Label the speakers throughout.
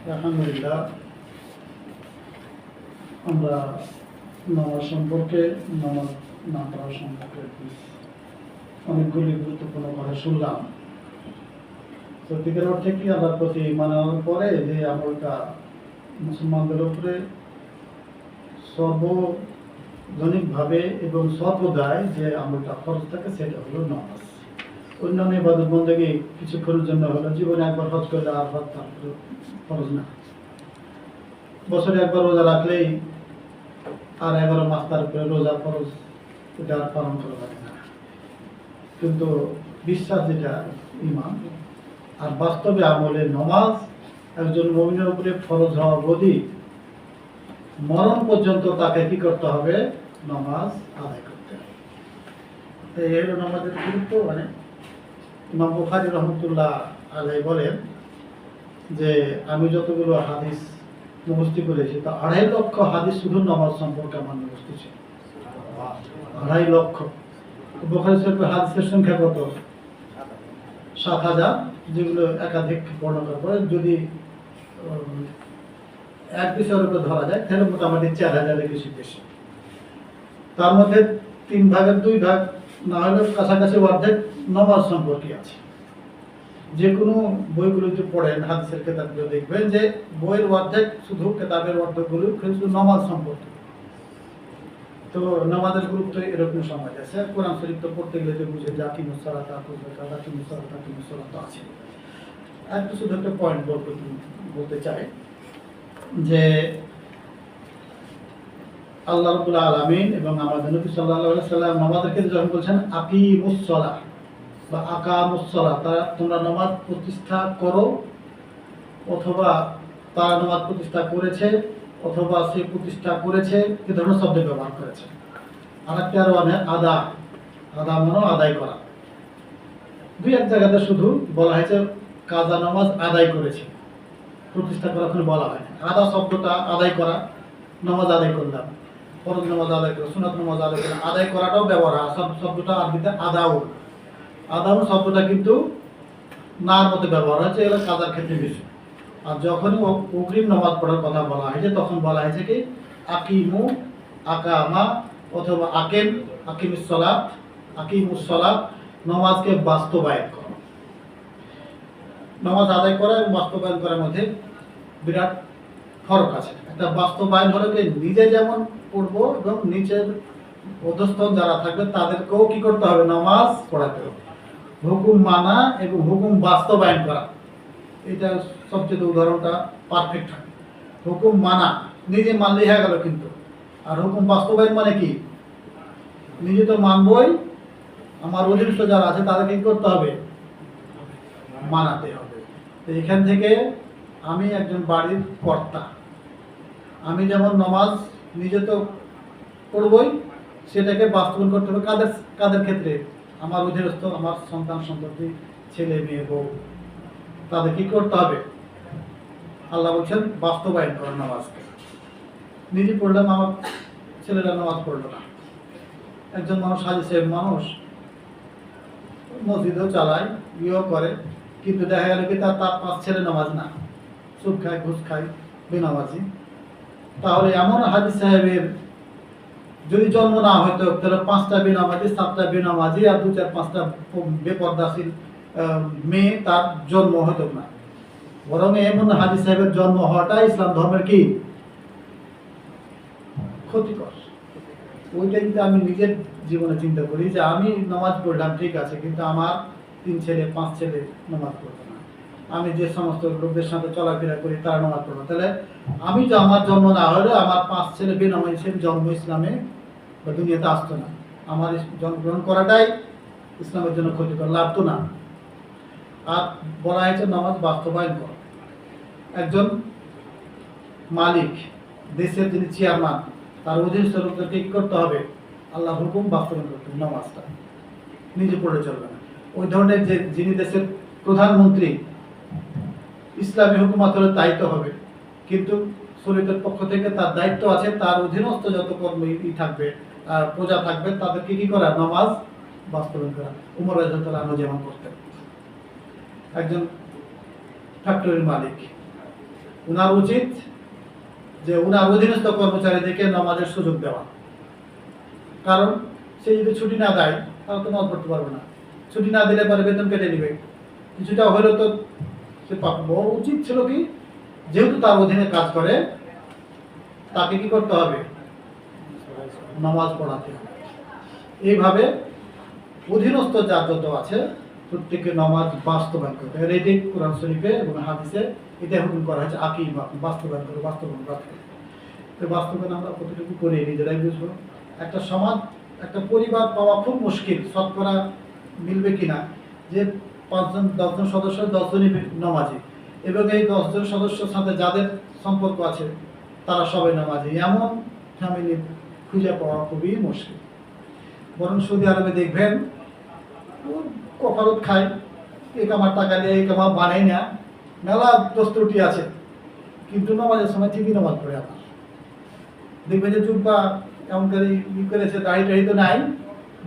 Speaker 1: আলহামদুলিল্লাহ, আমরা নামাজ সম্পর্কে, নামাজ না পড়া সম্পর্কে অনেকগুলি গুরুত্বপূর্ণ কথা শুনলাম। সত্যিকার অর্থে কি আল্লাহর প্রতি মানানোর পরে যে আমলটা মুসলমানদের উপরে সর্বজনীনভাবে এবং সর্বদাই যে আমলটা ফরজ থাকে সেটা হলো নামাজ। অন্যান্য ইবাদত বন্দেগী কিছুক্ষণের জন্য হলো, জীবনে একবার হজ করলে আর হজ তার ফরজ না। বছরে একবার রোজা রাখলেই আর 11 মাস তার উপরে রোজা ফরজ, এটা আর পালন করা লাগে না। কিন্তু বিশ্বাস যেটা ঈমান, আর বাস্তবে আমলে নমাজ একজন মুমিনের উপরে ফরজ হওয়া অবধি মরণ পর্যন্ত তাকে কি করতে হবে? নামাজ আদায় করতে হবে। এই হলো নামাজের গুরুত্ব। মানে ইমাম বুখারী রহমতুল্লাহ আলাইহি বলেন যে আমি যতগুলো হাদিস মুখস্থ করেছি তা 2.5 লক্ষ হাদিস শুধু নামাজ সম্পর্কে আমার মুখস্থ ছিল। 2.5 লক্ষ। বুখারী শরীফের হাদিসের সংখ্যা কত? 7,000, যেগুলো একাধিক বর্ণনা করে। যদি এক বিষয়ের উপর ধরা যায় তাহলে মোটামুটি 4,000-এর বেশি। তার মধ্যে 3 ভাগের 2 ভাগ না হলে কাছাকাছি অর্ধেক নামাজ সম্পর্কে আছে। যে কোনো বইগুলো যদি পড়েন, হাদিসের কিতাবগুলো দেখবেন যে বইয়ের অর্ধেক, শুধু কিতাবের অর্ধেকগুলো শুধু নামাজ সম্পর্কে। তো নামাজের গুরুত্ব এরকম সমাজ আছে। কোরআন শরীফ তো পড়তে গেলে যে বুঝে যে আকিমুস সালাতা আকিমুস সালাতা আছে। একটু শুধু একটা পয়েন্ট বলতে চাই যে আল্লাহ রাব্বুল আলামিন এবং আমাদের নবী সাল্লাল্লাহু আলাইহি সাল্লাম নামাজকে যখন বলছেন আকিমুস সালাহ বা আকামুস সালাহ, তোমরা নামাজ প্রতিষ্ঠা করো, অথবা তারা নামাজ প্রতিষ্ঠা করেছে, অথবা সে প্রতিষ্ঠা করেছে, এ ধরনের শব্দ ব্যবহার করেছে। আরেকটা আরো আদা মানে আদায় করা। 2-1 জায়গাতে শুধু বলা হয়েছে কাজা নামাজ আদায় করেছে, প্রতিষ্ঠা করা কোনো বলা হয়নি। আদা শব্দটা আদায় করা, নামাজ আদায় করলাম, ফরজ নামাজ আদায় করা, সুন্নাত নামাজ আদায় করা, আদায় করাটাও ব্যবহার হয়। শব্দটা আরবিতে আদাউ শব্দটা কিন্তু নার মতো ব্যবহার হয়েছে, এগুলো কাজার ক্ষেত্রে বেশি। আর যখনই অগ্রিম নামাজ পড়ার কথা বলা হয়েছে তখন বলা হয়েছে কি আকিমু, আকামা, অথবা আকিমুস সালাত, নামাজকে বাস্তবায়ন করা। নামাজ আদায় করা এবং বাস্তবায়ন করার মধ্যে বিরাট ফরক আছে। একটা বাস্তবায়ন হলো কি নিজে যেমন পড়বো এবং নিচের অধস্তন যারা থাকবে তাদেরকেও কি করতে হবে? নামাজ পড়াতে হবে। হুকুম মানা এবং হুকুম বাস্তবায়ন করা, এটা সবচেয়ে উদাহরণটা পারফেক্ট হয়। হুকুম মানা, নিজে মানলেই হয়ে গেল, কিন্তু আর হুকুম বাস্তবায়ন মানে কি? নিজে তো মানবই, আমার অধীনস্থ যারা আছে তাদেরকে কি করতে হবে? মানাতে হবে। তো এখান থেকে আমি একজন বাড়ির কর্তা, আমি যেমন নামাজ নিজে তো পড়বই, সেটাকে বাস্তবায়ন করতে হবে কাদের ক্ষেত্রে? আমার অধীনস্থ, আমার সন্তান সন্ততি, ছেলে মেয়ে বউ, তাদের কি করতে হবে? আল্লাহ বলছেন বাস্তবায়ন করেন নামাজকে। নিজে পড়লাম, আমার ছেলেরা নামাজ পড়লো না। একজন মানুষ মানুষ মসজিদেও চালায়, ইয়েও করে, কিন্তু দেখা গেল কি তার 5 ছেলে নামাজ না, সুদ খায়, ঘুষ খায়, বেনামাজি। তাহলে এমন হাজি সাহেবের যদি জন্ম না হয়তো তাহলে 5টা বেনামাজি, 7টা বেনামাজি আর 2-4-5টা বেপর্দাশীল মেয়ে তার জন্ম হতো না। বরং এমন হাজি সাহেবের জন্ম হওয়াটা ইসলাম ধর্মের কি ক্ষতিকর। ওইটা কিন্তু আমি নিজের জীবনে চিন্তা করি যে আমি নামাজ পড়লাম ঠিক আছে, কিন্তু আমার 3 ছেলে 5 ছেলে নামাজ পড়বে না। আমি যে সমস্ত লোকদের সাথে চলাফেরা করি তারা নামাজ পড়বে, তাহলে আমি যে আমার জন্ম না হলে আমার 5 ছেলে বেনামাজি ছেলে জন্ম ইসলামে বা দুনিয়াতে আসতো না। আমার জন্মগ্রহণ করাটাই ইসলামের জন্য ক্ষতিকর, লাভ তো না। আর বলা হয়েছে নামাজ বাস্তবায়ন করা। একজন মালিক, দেশের যিনি চেয়ারম্যান, তার অধীনস্থ লোকদেরকে কি করতে হবে? আল্লাহর হুকুম বাস্তবায়ন করতে হবে। নামাজটা নিজে পড়ে চলবে না। ওই ধরনের যে যিনি দেশের প্রধানমন্ত্রী, ইসলামী হুকুমত হলে দায়িত্ব হবে, কিন্তু শরীয়তের পক্ষ থেকে তার দায়িত্ব আছে তার অধীনস্থ যত কর্মী থাকবে, প্রজা থাকবে, তাদেরকে কি করা? নামাজ বাস্তবায়ন করা। উমর রাদিয়াল্লাহু আনহু যেমন করতেন। একজন ফ্যাক্টরির মালিক, উনার উচিত যে উনার অধীনস্থ কর্মচারীদেরকে নামাজের সুযোগ দেওয়া। কারণ সে যদি ছুটি না দেয় তাহলে তো নামাজ পড়তে পারবে না, ছুটি না দিলে পরে বেতন কেটে নেবে, কিছুটা হলেও তো সে পাবে। বড় উচিত ছিল কি, যেহেতু তার অধীনে কাজ করে তাকে কি করতে হবে, নামাজ পড়াতে হবে। এইভাবে অধীনস্থ যার যত আছে প্রত্যেকের নামাজ বাস্তবায়ন করতে হবে। এটাই কোরআন শরীফে এবং হাদিসে এটা হুকুম করা হয়েছে, আকিমা বাস্তবায়ন করে, বাস্তবায়ন করতে। তো বাস্তবায়ন আমরা কতটুকু করি নিজেরাই বুঝবো। একটা সমাজ, একটা পরিবার পাওয়া খুব মুশকিল, শতকরা মিলবে কিনা যে 5জন 10জন সদস্য 10জনই নামাজি, এবং এই 10জন সদস্যের সাথে যাদের সম্পর্ক আছে তারা সবাই নামাজি, এমন ফ্যামিলি খুঁজে পাওয়া খুবই মুশকিল। বরং সৌদি আরবে দেখবেন কফারত খায়, এই কামার টাকা দিয়ে এই কামার বানাই না, মেলা দস্তুটি আছে, কিন্তু নামাজের সময় ঠিকই নামাজ পড়ে। আবার দেখবেন যে জুব্বা এমন করে ই করেছে, দাড়ি টাড়ি তো নাই,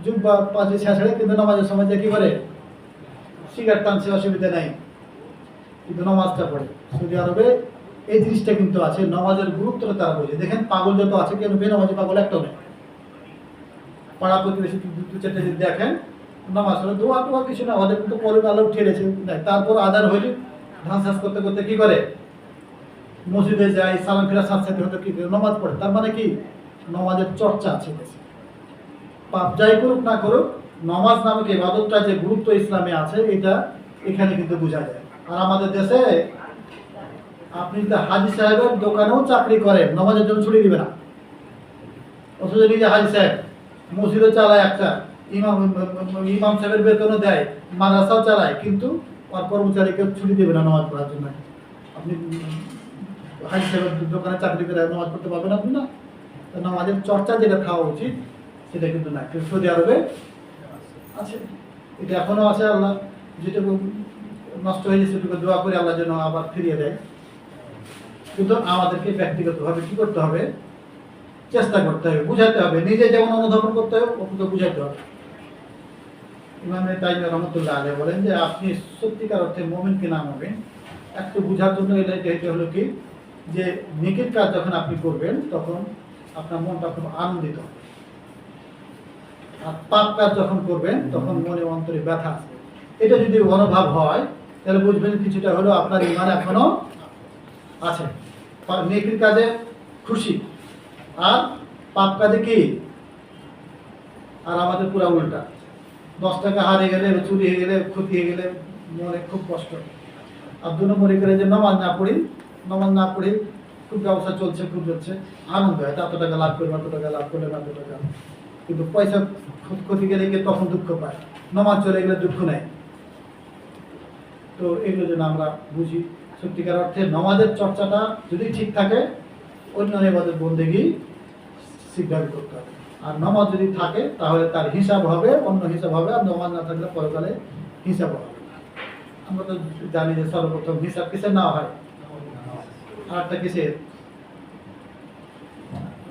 Speaker 1: জুব্বা পাঁচে ছেঁচড়ে, কিন্তু নামাজের সময় যে কি করে সিগারেট টানছে, অসুবিধা নাই, কিন্তু নামাজটা পড়ে। সৌদি আরবে এই জিনিসটা কিন্তু আছে, নামাজের গুরুত্বটা তারা বোঝে। দেখেন পাগল যত আছে, কেন বেনামাজি পাগল একটাও নেই। পাড়া প্রতিবেশী 2-4টা যদি দেখেন নামাজ পড়ে, দোয়া টোয়া কিছু না, ওদের কিন্তু পরে আলো ঠেলেছে, তারপর আদার হইলে ধান চাষ করতে করতে কি করে মসজিদে যায়, সালাম ফিরা সাথে হতে কি করে নামাজ পড়ে। তার মানে কি, নামাজের চর্চা আছে দেশে। পাপ যাই করুক না করুক, নামাজ নামক ইবাদতটা যে গুরুত্ব ইসলামে আছে, এটা এখানে কিন্তু বোঝা যায়। আর আমাদের দেশে আপনি যদি হাজি সাহেবের দোকানেও চাকরি করেন, নামাজের জন্য ছুটি দিবে না, অথচ নিজে হাজি সাহেব মসজিদও চালায়, একটা ইমাম সাহেবের বেতনও দেয়, মাদ্রাসাও চালায়, কিন্তু আর কর্মচারীকে ছুটি দেবে না নামাজ পড়ার জন্য। আপনি হাজি সাহেবের দোকানে চাকরি করে নামাজ পড়তে পারবেন আপনি না? নামাজের চর্চা যেটা খাওয়া উচিত সেটা কিন্তু না, কিন্তু সৌদি আরবে আছে, এটা এখনো আছে। আল্লাহ যেটুকু নষ্ট হয়ে গেছে সেটুকু দোয়া করে আল্লাহ যেন আবার ফিরিয়ে দেয়। কিন্তু আমাদেরকে ব্যক্তিগতভাবে কি করতে হবে, চেষ্টা করতে হবে, বুঝাতে হবে, নিজে যেমন অনুধাবন করতে হবে ওকে বুঝাতে হবে। ইমাম তাইমি রহমতুল্লাহ আলাইহি বলেন যে আপনি সত্যিকার অর্থে মুমিন কি না মুমিন একটু বোঝার জন্য এটা হলো কি, যে নেকির কাজ যখন আপনি করবেন তখন আপনার মনটা খুব আনন্দিত হবে, আর পাপ কাজ যখন করবেন তখন মনে অন্তরে ব্যথা আসবে। এটা যদি মনোভাব হয় তাহলে বুঝবেন কিছুটা হলো আপনার ঈমান এখনো আছে। নেকির কাজে খুশি, আর পাপ কাজে কি, আর আমাদের পুরা উল্টা। 10 টাকা হারিয়ে গেলে, চুরি হয়ে গেলে, ক্ষতি হয়ে গেলে মনে খুব কষ্ট। আর 2 নম্বরে করে যে নামাজ না পড়ি খুব ব্যবসা চলছে, খুব চলছে, আনন্দ হয়, এত টাকা লাভ করবে, এত টাকা লাভ করলে, এত টাকা, কিন্তু পয়সা ক্ষতি গেলে গিয়ে তখন দুঃখ পায়, নামাজ চলে গেলে দুঃখ নেই। তো এগুলো যেন আমরা বুঝি, সত্যিকার অর্থে নামাজের চর্চাটা যদি ঠিক থাকে অন্য ইবাদত বন্দেগী শীঘ্রই করতে হবে। আর নামাজ যদি থাকে তাহলে তার হিসাব হবে, অন্য হিসাব হবে, আর নামাজ না থাকলে পরকালে হিসাব হবে। আমরা তো জানি যে সর্বপ্রথম হিসাব কিসের নেওয়া হয়, আরটা কিসের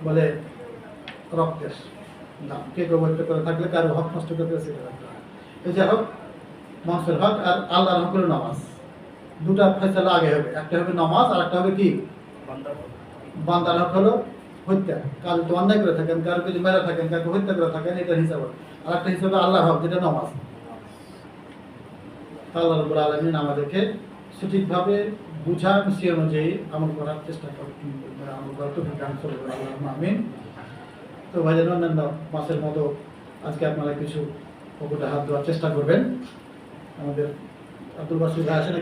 Speaker 1: বলে, রক্তের দাম। কে প্রবলিত করে থাকলে কারো হক নষ্ট করতে সেটা রাখতে হয়। এই যে হক, মানুষের হক আর আল্লাহর হক হলো নামাজ। দুটা ফয়সালা আগে হবে, একটা হবে নামাজ আর একটা হবে কি, বান্দার হক হলো হত্যা। কারো তো অন্যায় করে থাকেন, কারো যদি মেরে থাকেন, কাউকে হত্যা করে থাকেন, এটা হিসাব হবে। আর একটা হিসাবে আল্লাহর হক, যেটা নামাজ। আল্লাহ রাব্বুল আলামিন আমাদেরকে সঠিকভাবে বুঝা সে অনুযায়ী আমল করার চেষ্টা করবেন, আমল করার তৌফিক দান করবেন, আল্লাহুম্মা আমিন। তো ভাইজান, অন্যান্য মাসের মতো আজকে আপনারা কিছু পকেটে হাত দেওয়ার চেষ্টা করবেন। আমাদের আব্দুল বাসির ভাই আসেন।